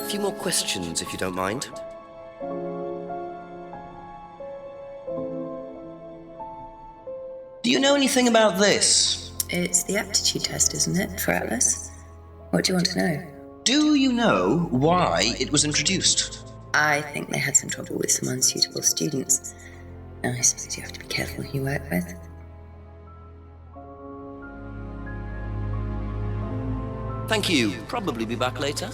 few more questions, if you don't mind. Do you know anything about this? It's the aptitude test, isn't it, for Atlas? What do you want to know? Do you know why it was introduced? I think they had some trouble with some unsuitable students. I suppose you have to be careful who you work with. Thank you. Probably be back later.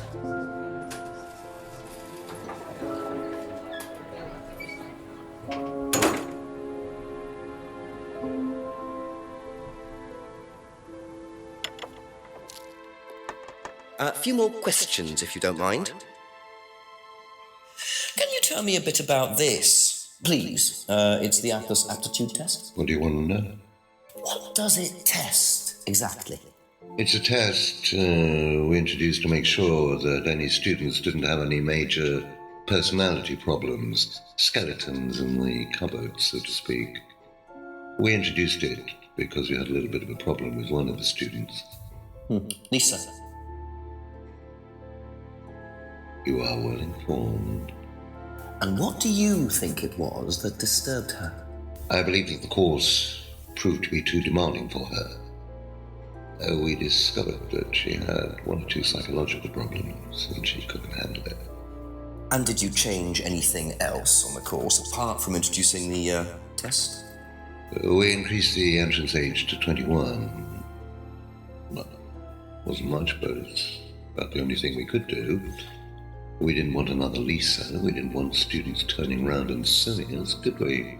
A few more questions, if you don't mind. Can you tell me a bit about this, please? It's the Atlas aptitude test. What do you want to know? What does it test, exactly? It's a test we introduced to make sure that any students didn't have any major personality problems, skeletons in the cupboard, so to speak. We introduced it because we had a little bit of a problem with one of the students. Lisa. You are well informed. And what do you think it was that disturbed her? I believe that the course proved to be too demanding for her. We discovered that she had one or two psychological problems and she couldn't handle it. And did you change anything else on the course apart from introducing the test? We increased the entrance age to 21. Well, wasn't much, but it's about the only thing we could do. We didn't want another Lisa. We didn't want students turning around and suing us, did we?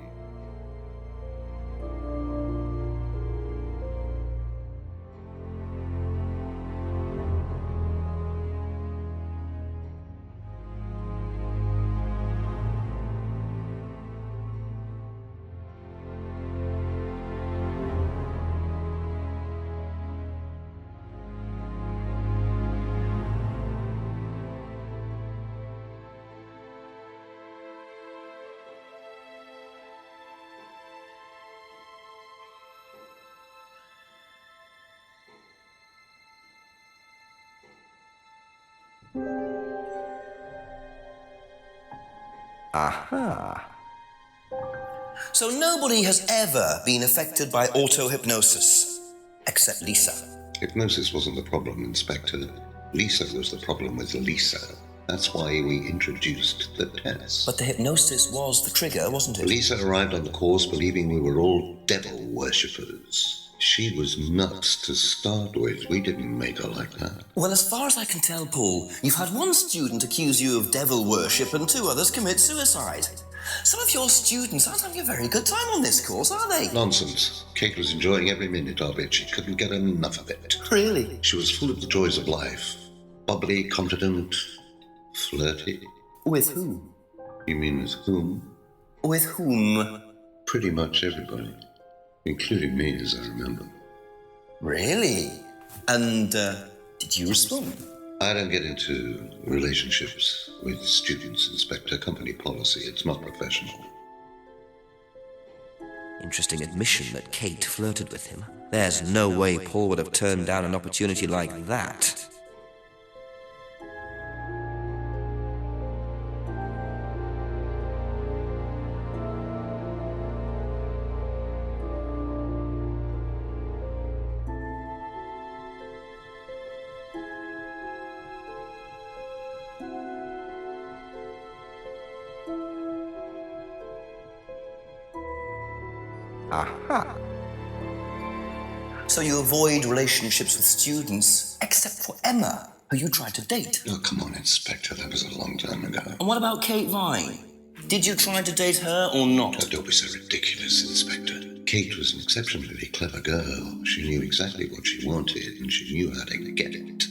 Aha. So nobody has ever been affected by auto-hypnosis, except Lisa. Hypnosis wasn't the problem, Inspector. Lisa was the problem with Lisa. That's why we introduced the test. But the hypnosis was the trigger, wasn't it? Lisa arrived on the course believing we were all devil worshippers. She was nuts to start with. We didn't make her like that. Well, as far as I can tell, Paul, you've had one student accuse you of devil worship and two others commit suicide. Some of your students aren't having a very good time on this course, are they? Nonsense. Kate was enjoying every minute of it. She couldn't get enough of it. Really? She was full of the joys of life. Bubbly, confident, flirty. With whom? You mean with whom? With whom? Pretty much everybody. Including me, as I remember. Really? And, did you respond? I don't get into relationships with students, Inspector. Company policy. It's not professional. Interesting admission that Kate flirted with him. There's no way Paul would have turned down an opportunity like that. Aha. So you avoid relationships with students, except for Emma, who you tried to date. Oh, come on, Inspector. That was a long time ago. And what about Kate Vine? Did you try to date her or not? Oh, don't be so ridiculous, Inspector. Kate was an exceptionally clever girl. She knew exactly what she wanted, and she knew how to get it.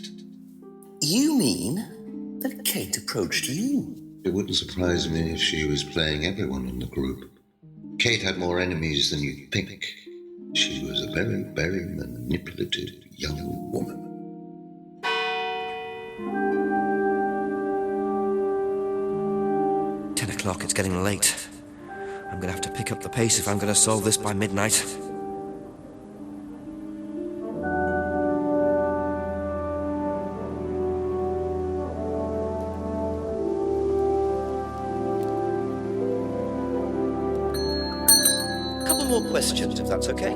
You mean that Kate approached you? It wouldn't surprise me if she was playing everyone in the group. Kate had more enemies than you'd think. She was a very, very manipulative young woman. O'clock, it's getting late. I'm gonna have to pick up the pace if I'm gonna solve this by midnight. more questions, if that's okay.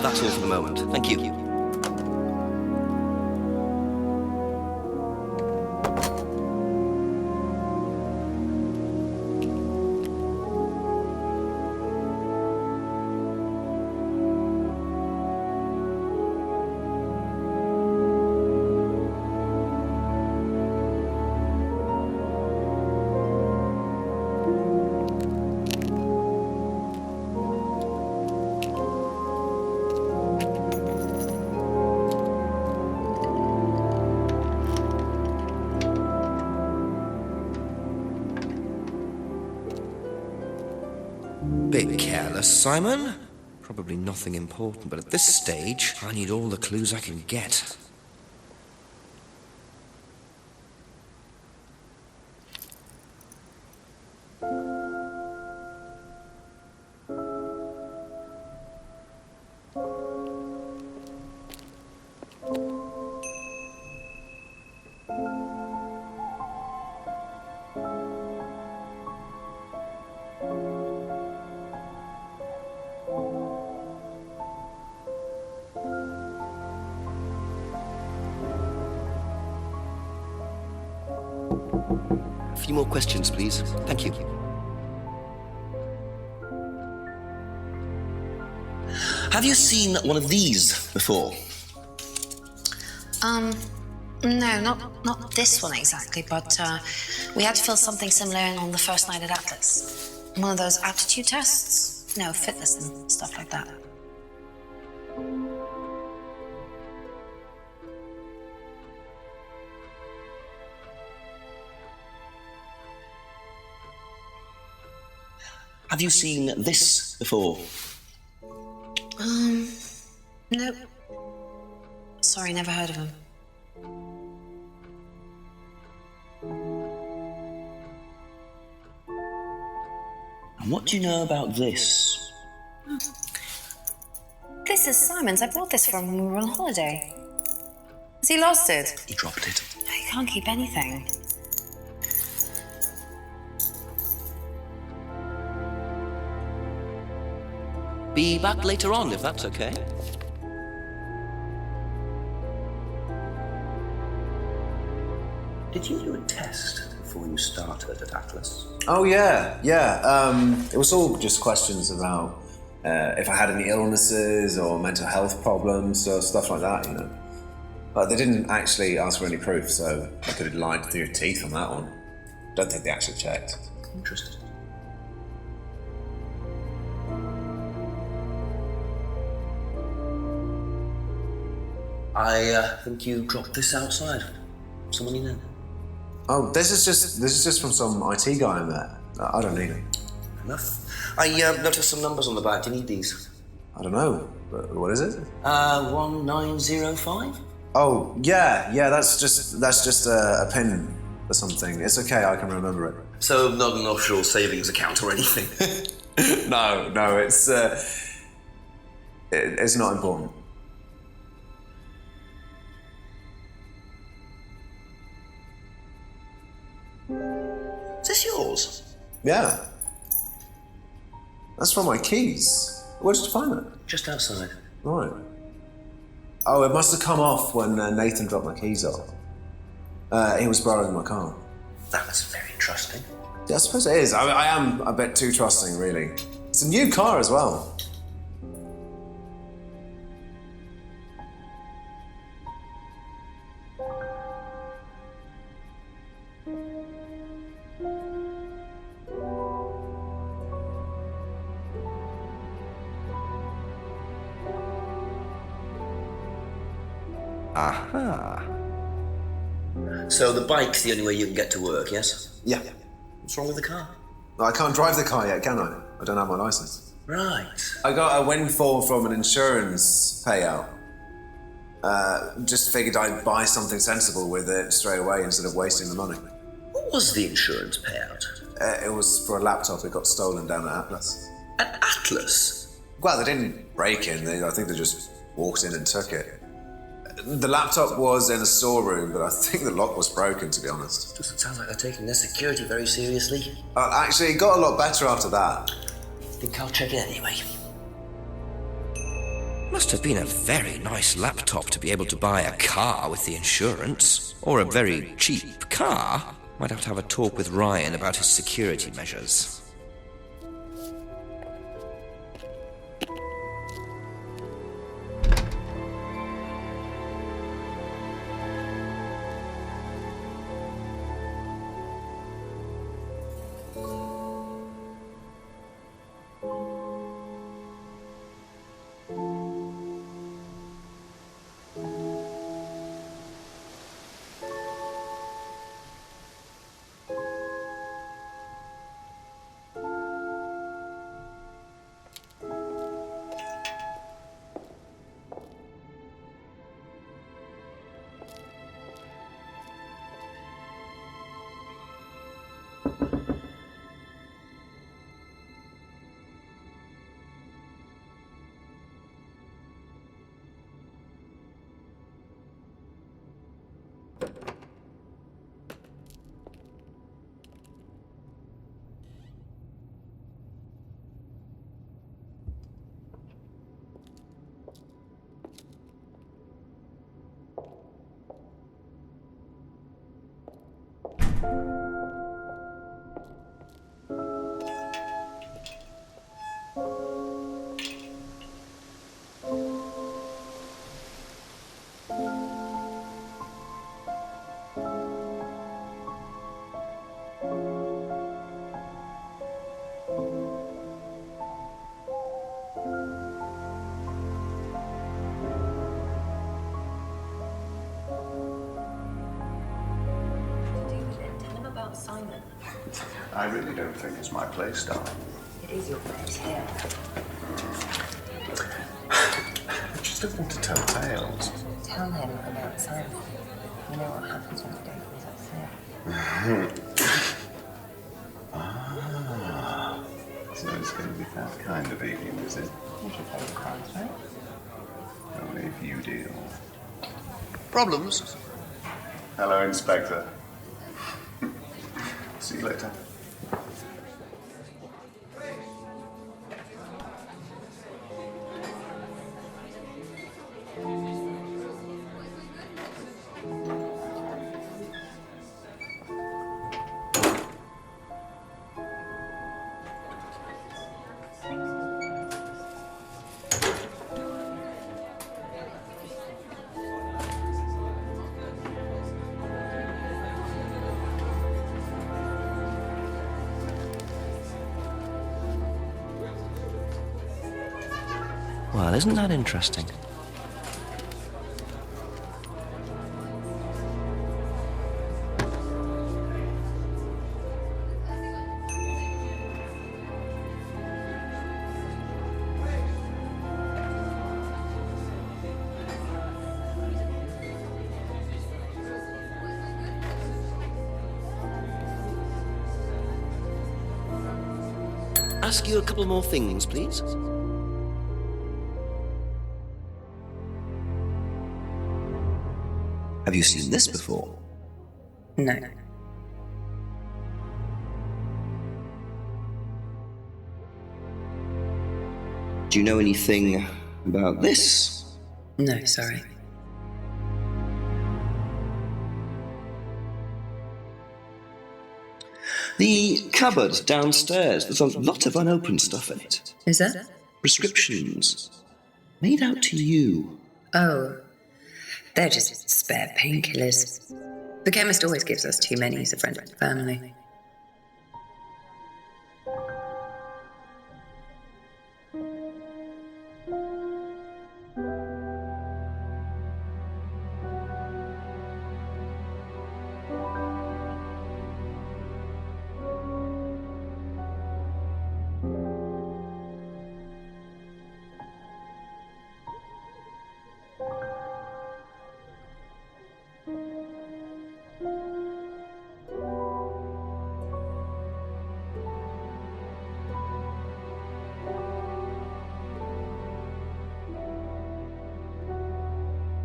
That's all for the moment. Thank you. Bit careless, Simon. Probably nothing important, but at this stage, I need all the clues I can get. A few more questions, please. Thank you. Have you seen one of these before? No, not this one exactly, but we had to fill something similar in on the first night at Atlas. One of those aptitude tests? No, fitness and stuff like that. Have you seen this before? Nope. Sorry, never heard of him. And what do you know about this? This is Simon's. I bought this for him when we were on holiday. Has he lost it? He dropped it. He can't keep anything. Be back later on, if that's okay. Did you do a test before you started at Atlas? Oh, yeah. It was all just questions about if I had any illnesses or mental health problems or stuff like that, you know. But they didn't actually ask for any proof, so I could have lied through your teeth on that one. Don't think they actually checked. Interesting. I think you dropped this outside. Someone you know. Oh, this is just from some IT guy I met. I don't need it. Enough. I noticed some numbers on the back. Do you need these? I don't know. What is it? 1905? Oh, yeah. That's just a pin or something. It's okay. I can remember it. So not an offshore savings account or anything? No. It's not important. Is this yours? Yeah. That's from my keys. Where did you find it? Just outside. Right. Oh, it must have come off when Nathan dropped my keys off. He was borrowing my car. That's very trusting. Yeah, I suppose it is. I am a bit too trusting, really. It's a new car as well. Aha. So the bike's the only way you can get to work, yes? Yeah. What's wrong with the car? I can't drive the car yet, can I? I don't have my license. Right. I got a windfall from an insurance payout. Just figured I'd buy something sensible with it straight away instead of wasting the money. What was the insurance payout? It was for a laptop. It got stolen down at Atlas. At Atlas? Well, they didn't break in. I think they just walked in and took it. The laptop was in a storeroom, but I think the lock was broken, to be honest. Sounds like they're taking their security very seriously. Actually, it got a lot better after that. I think I'll check it anyway. Must have been a very nice laptop to be able to buy a car with the insurance. Or a very cheap car. Might have to have a talk with Ryan about his security measures. Simon. I really don't think it's my place, darling. It is your place here. I just don't want to tell tales. Tell him about Simon. You know what happens when the day goes upstairs. So it's going to be that kind of evening, is it? If you play the cards, right? Only if you deal. Problems? Hello, Inspector. See you later. Well, isn't that interesting? Ask you a couple more things, please. Have you seen this before? No. Do you know anything about this? No, sorry. The cupboard downstairs. There's a lot of unopened stuff in it. Is that? Prescriptions. Made out to you. Oh. They're just spare painkillers. The chemist always gives us too many as a friend of the family.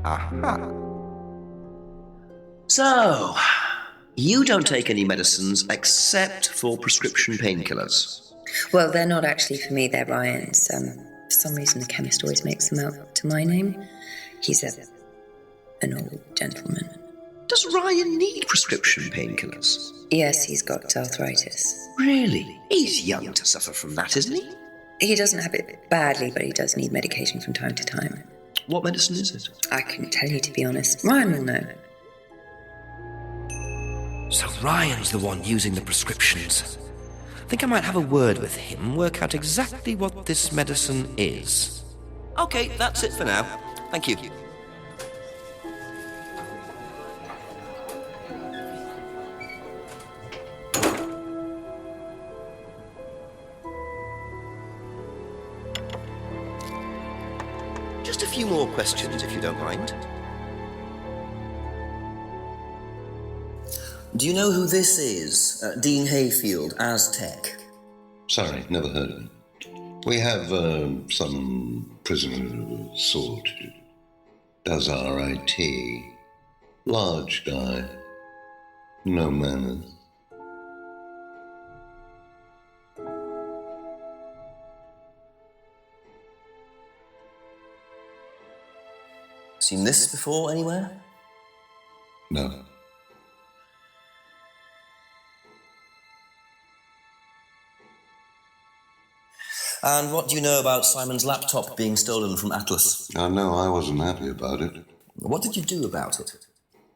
Aha. So, you don't take any medicines except for prescription painkillers. Well, they're not actually for me, they're Ryan's. For some reason, the chemist always makes them out to my name. He's an old gentleman. Does Ryan need prescription painkillers? Yes, he's got arthritis. Really? He's young to suffer from that, isn't he? He doesn't have it badly, but he does need medication from time to time. What medicine is it? I couldn't tell you, to be honest. Ryan will know. So Ryan's the one using the prescriptions. I think I might have a word with him, work out exactly what this medicine is. Okay, that's it for now. Thank you. Just a few more questions, if you don't mind. Do you know who this is? Dean Hayfield, Aztec. Sorry, never heard of him. We have some prisoner of a sort who does our IT. Large guy. No manners. Seen this before anywhere? No. And what do you know about Simon's laptop being stolen from Atlas? No, I wasn't happy about it. What did you do about it?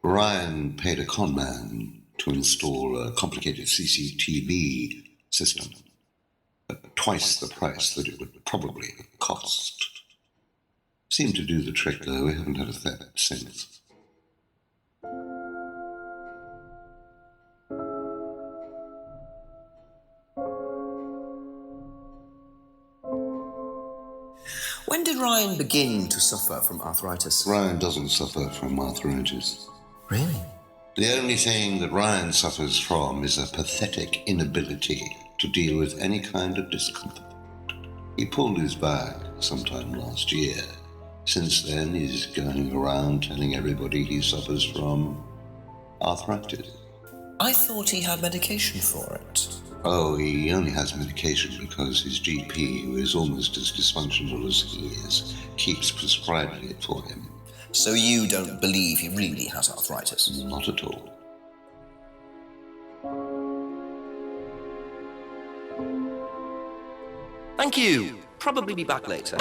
Ryan paid a con man to install a complicated CCTV system at twice the price that it would probably have cost. Seemed to do the trick, though. We haven't had a theft since. When did Ryan begin to suffer from arthritis? Ryan doesn't suffer from arthritis. Really? The only thing that Ryan suffers from is a pathetic inability to deal with any kind of discomfort. He pulled his back sometime last year. Since then, he's going around telling everybody he suffers from arthritis. I thought he had medication for it. Oh, he only has medication because his GP, who is almost as dysfunctional as he is, keeps prescribing it for him. So you don't believe he really has arthritis? Not at all. Thank you. Probably be back later.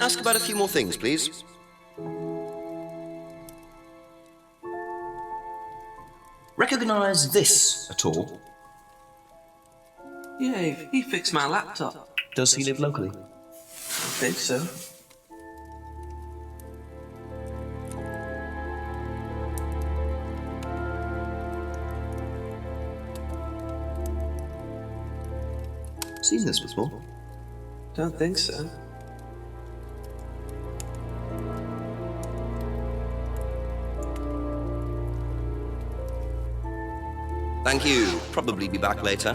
Ask about a few more things, please. Recognize this at all? Yeah, he fixed my laptop. Does he live locally? I think so. Seen this before? Don't think so. Thank you. Probably be back later.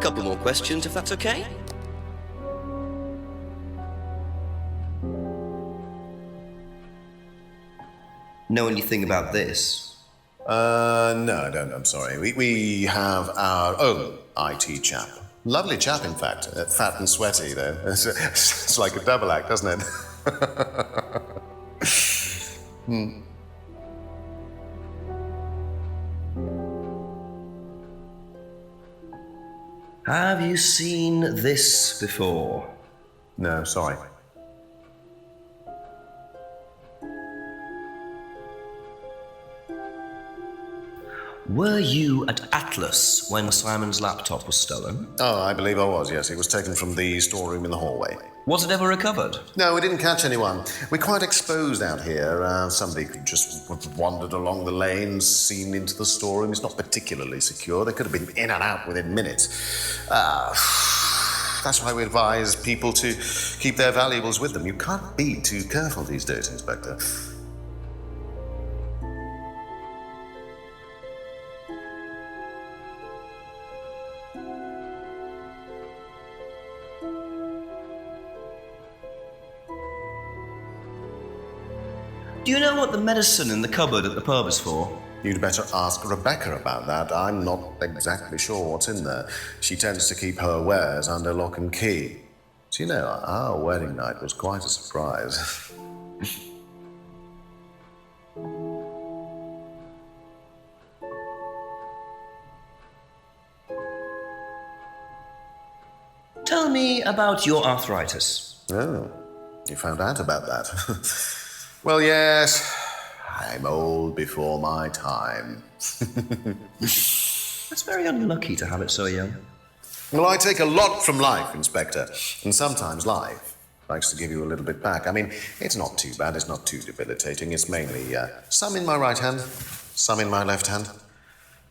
couple more questions, if that's okay? Know anything about this? No, I don't. I'm sorry. We have our own IT chap. Lovely chap, in fact. Fat and sweaty, though. It's like a double act, doesn't it? Have you seen this before? No, sorry. Were you at Atlas when Simon's laptop was stolen? Oh, I believe I was, yes. It was taken from the storeroom in the hallway. Was it ever recovered? No, we didn't catch anyone. We're quite exposed out here. Somebody could just have wandered along the lanes, seen into the storeroom. It's not particularly secure. They could have been in and out within minutes. That's why we advise people to keep their valuables with them. You can't be too careful these days, Inspector. Do you know what the medicine in the cupboard at the pub is for? You'd better ask Rebecca about that. I'm not exactly sure what's in there. She tends to keep her wares under lock and key. Do you know, our wedding night was quite a surprise. Tell me about your arthritis. Oh, you found out about that. Well, yes, I'm old before my time. It's very unlucky to have it so young. Well, I take a lot from life, Inspector, and sometimes life likes to give you a little bit back. I mean, it's not too bad, it's not too debilitating. It's mainly some in my right hand, some in my left hand.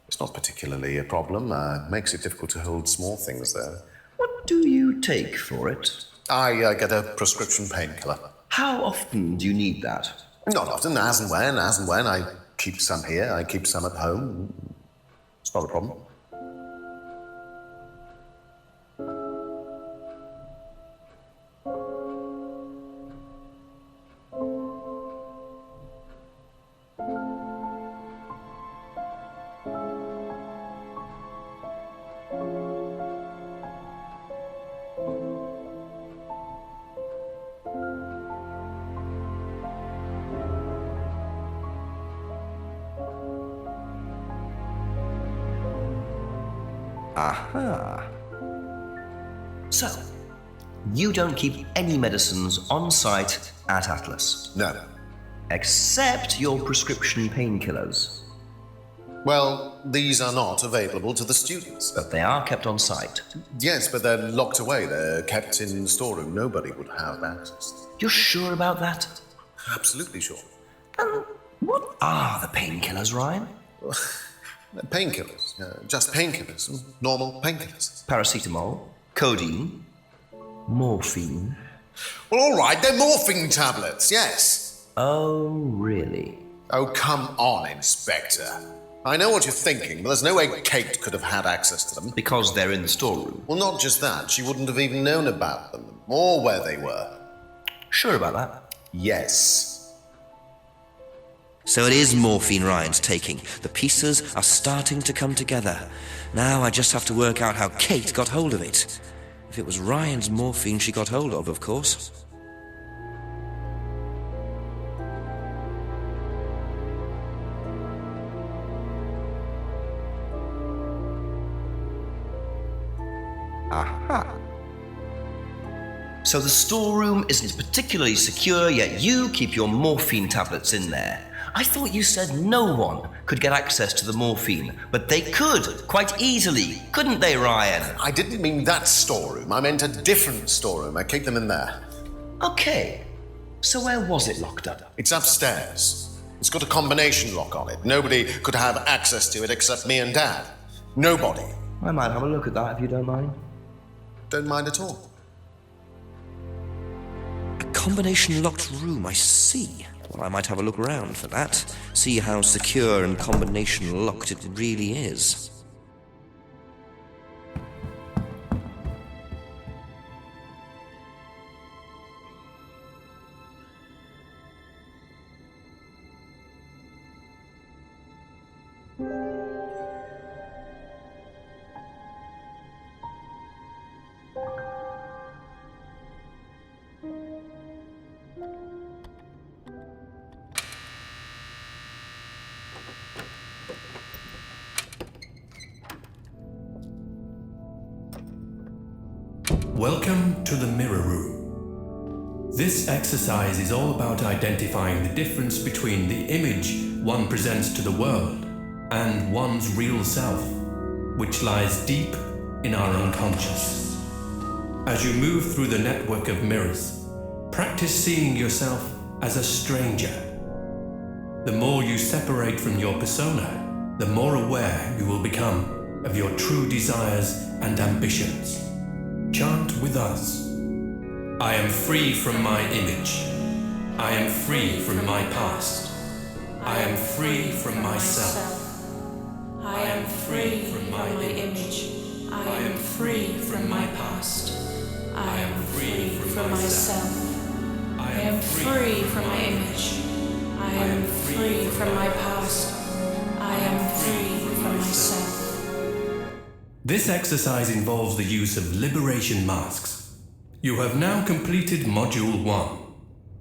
It's not particularly a problem. Makes it difficult to hold small things, though. What do you take for it? I get a prescription painkiller. How often do you need that? Not often, as and when. I keep some here, I keep some at home. It's not a problem. Aha. So, you don't keep any medicines on site at Atlas? No. Except your prescription painkillers? Well, these are not available to the students. But they are kept on site? Yes, but they're locked away. They're kept in the storeroom. Nobody would have access. You're sure about that? Absolutely sure. And what are the painkillers, Ryan? Painkillers. Just painkillers. Normal painkillers. Paracetamol, codeine, morphine. Well, all right, they're morphine tablets, yes. Oh, really? Oh, come on, Inspector. I know what you're thinking, but there's no way Kate could have had access to them. Because they're in the storeroom? Well, not just that. She wouldn't have even known about them, or where they were. Sure about that? Yes. So it is morphine Ryan's taking. The pieces are starting to come together. Now I just have to work out how Kate got hold of it. If it was Ryan's morphine she got hold of course. Aha. So the storeroom isn't particularly secure, yet you keep your morphine tablets in there. I thought you said no one could get access to the morphine, but they could, quite easily, couldn't they, Ryan? I didn't mean that storeroom. I meant a different storeroom. I keep them in there. Okay. So where was it locked up? It's upstairs. It's got a combination lock on it. Nobody could have access to it except me and Dad. Nobody. I might have a look at that if you don't mind. Don't mind at all. A combination locked room, I see. Well, I might have a look around for that. See how secure and combination locked it really is. Welcome to the Mirror Room. This exercise is all about identifying the difference between the image one presents to the world and one's real self, which lies deep in our unconscious. As you move through the network of mirrors, practice seeing yourself as a stranger. The more you separate from your persona, the more aware you will become of your true desires and ambitions. Chant with us. I am free from my image. I am free from my past. I am free from myself. I am free from my image. I am free from my past. I am free from myself. I am free from my image. I am free from my past. I am free from myself. This exercise involves the use of liberation masks. You have now completed Module 1.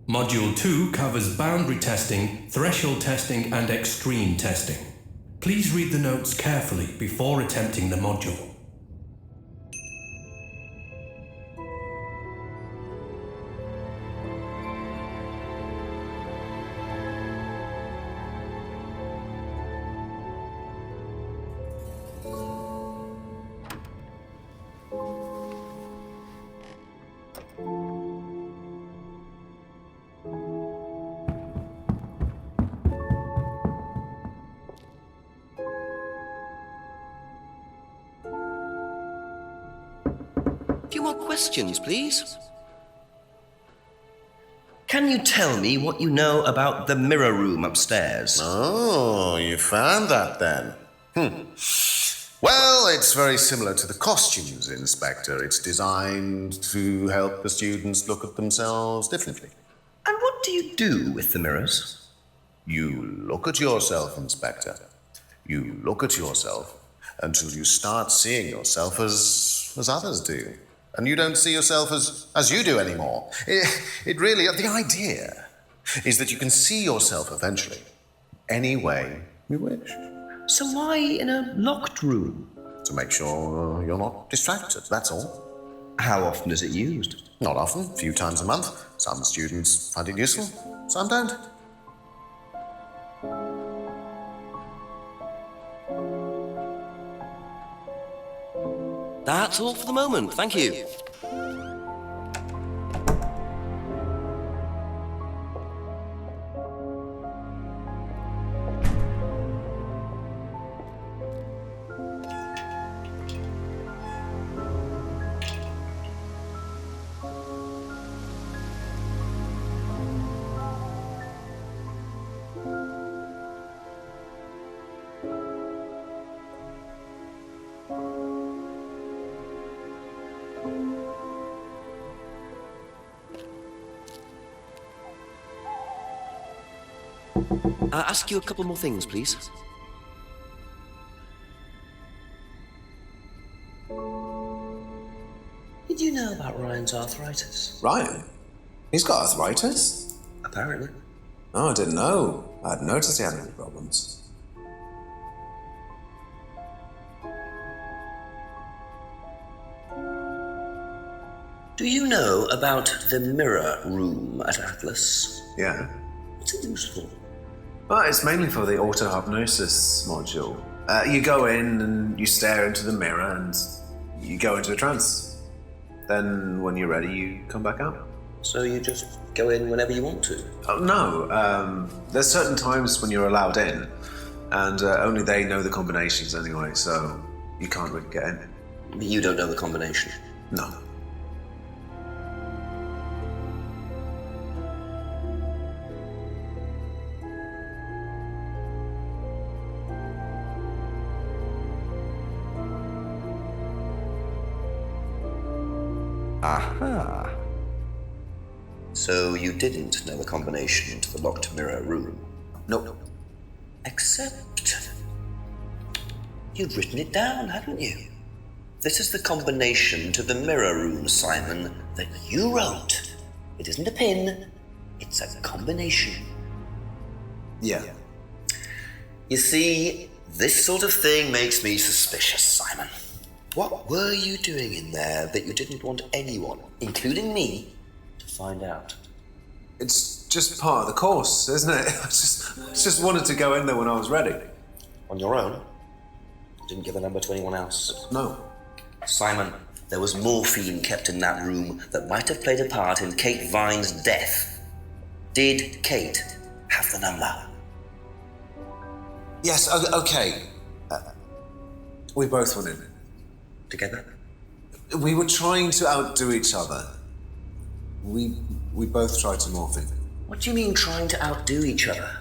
Module 2 covers boundary testing, threshold testing, and extreme testing. Please read the notes carefully before attempting the module. A few more questions, please. Can you tell me what you know about the mirror room upstairs? Oh, you found that then? Well, it's very similar to the costumes, Inspector. It's designed to help the students look at themselves differently. And what do you do with the mirrors? You look at yourself, Inspector. You look at yourself until you start seeing yourself as others do. And you don't see yourself as you do anymore. It really, the idea is that you can see yourself eventually any way you wish. So why in a locked room? To make sure you're not distracted, that's all. How often is it used? Not often, a few times a month. Some students find it useful, some don't. That's all for the moment, thank you. Ask you a couple more things, please. Did you know about Ryan's arthritis? Ryan? He's got arthritis? Apparently. Oh, I didn't know. I hadn't noticed he had any problems. Do you know about the mirror room at Atlas? Yeah. What's it used for? Well, it's mainly for the auto-hypnosis module. You go in and you stare into the mirror and you go into a trance. Then when you're ready, you come back out. So you just go in whenever you want to? Oh, no. There's certain times when you're allowed in, and only they know the combinations anyway, so you can't really get in. You don't know the combination? No. Aha. So you didn't know the combination to the locked mirror room? Nope. Except you'd written it down, hadn't you? This is the combination to the mirror room, Simon, that you wrote. It isn't a pin, it's a combination. Yeah. You see, this sort of thing makes me suspicious, Simon. What were you doing in there that you didn't want anyone, including me, to find out? It's just part of the course, isn't it? I just wanted to go in there when I was ready. On your own? You didn't give the number to anyone else? No. Simon, there was morphine kept in that room that might have played a part in Kate Vine's death. Did Kate have the number? Yes, okay. We both went in. Together? We were trying to outdo each other. We both tried to morph in. What do you mean trying to outdo each other?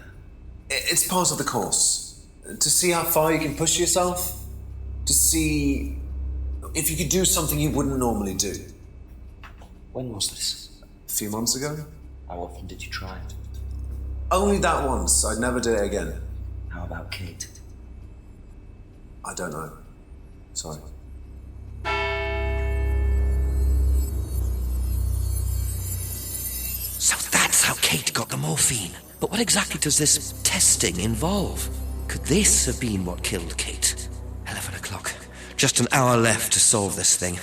It's part of the course. To see how far you can push yourself. To see if you could do something you wouldn't normally do. When was this? A few months ago. How often did you try it? Only that once. I'd never do it again. How about Kate? I don't know. Sorry. So that's how Kate got the morphine. But what exactly does this testing involve? Could this have been what killed Kate? 11 o'clock. Just an hour left to solve this thing.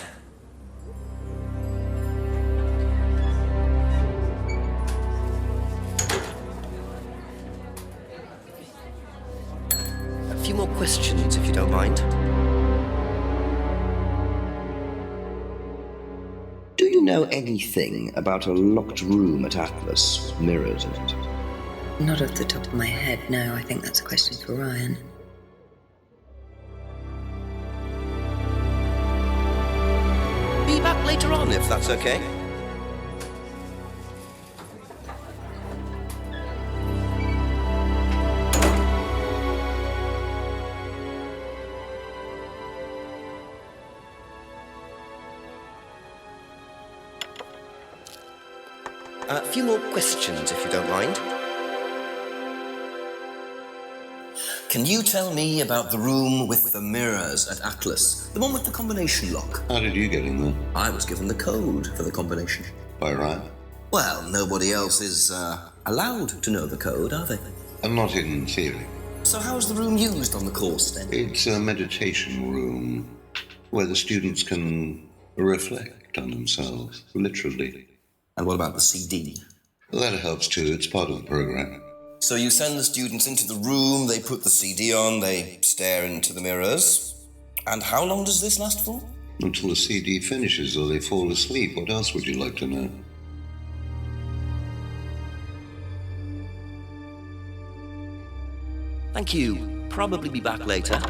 A few more questions, if you don't mind. Do you know anything about a locked room at Atlas with mirrors in it? Not off the top of my head, no. I think that's a question for Ryan. Be back later on, if that's okay. A few more questions, if you don't mind. Can you tell me about the room with the mirrors at Atlas? The one with the combination lock? How did you get in there? I was given the code for the combination. By Ryan? Well, nobody else is allowed to know the code, are they? And not in theory. So how is the room used on the course, then? It's a meditation room where the students can reflect on themselves, literally. And what about the CD? Well, that helps too. It's part of the program. So you send the students into the room, they put the CD on, they stare into the mirrors. And how long does this last for? Until the CD finishes or they fall asleep. What else would you like to know? Thank you. Probably be back later.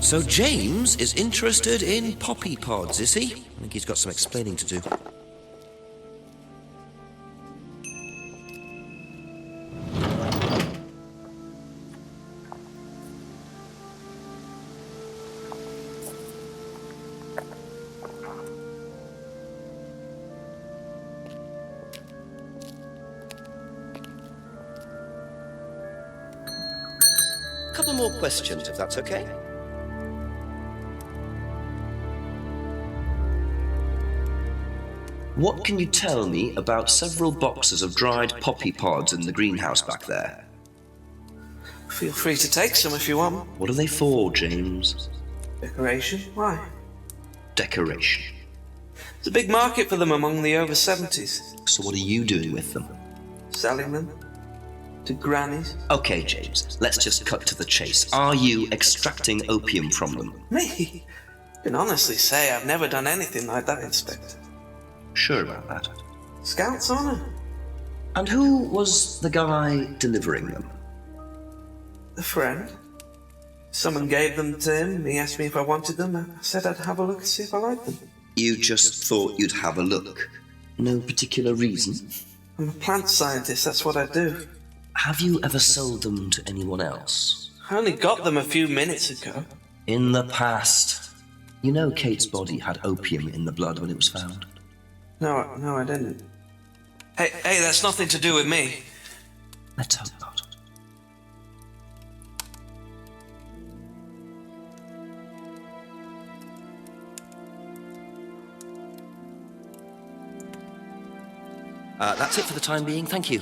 So James is interested in poppy pods, is he? I think he's got some explaining to do. Couple more questions, if that's okay. What can you tell me about several boxes of dried poppy pods in the greenhouse back there? Feel free to take some if you want. What are they for, James? Decoration? Why? Decoration. There's a big market for them among the over 70s. So what are you doing with them? Selling them to grannies. Okay, James, let's just cut to the chase. Are you extracting opium from them? Me? I can honestly say I've never done anything like that, Inspector. Sure about that. Scout's honor. And who was the guy delivering them? A friend. Someone gave them to him. He asked me if I wanted them. I said I'd have a look and see if I liked them. You just thought you'd have a look? No particular reason? I'm a plant scientist, that's what I do. Have you ever sold them to anyone else? I only got them a few minutes ago. In the past. You know Kate's body had opium in the blood when it was found? No, I didn't. Hey, that's nothing to do with me. Let's hope not. That's it for the time being, thank you.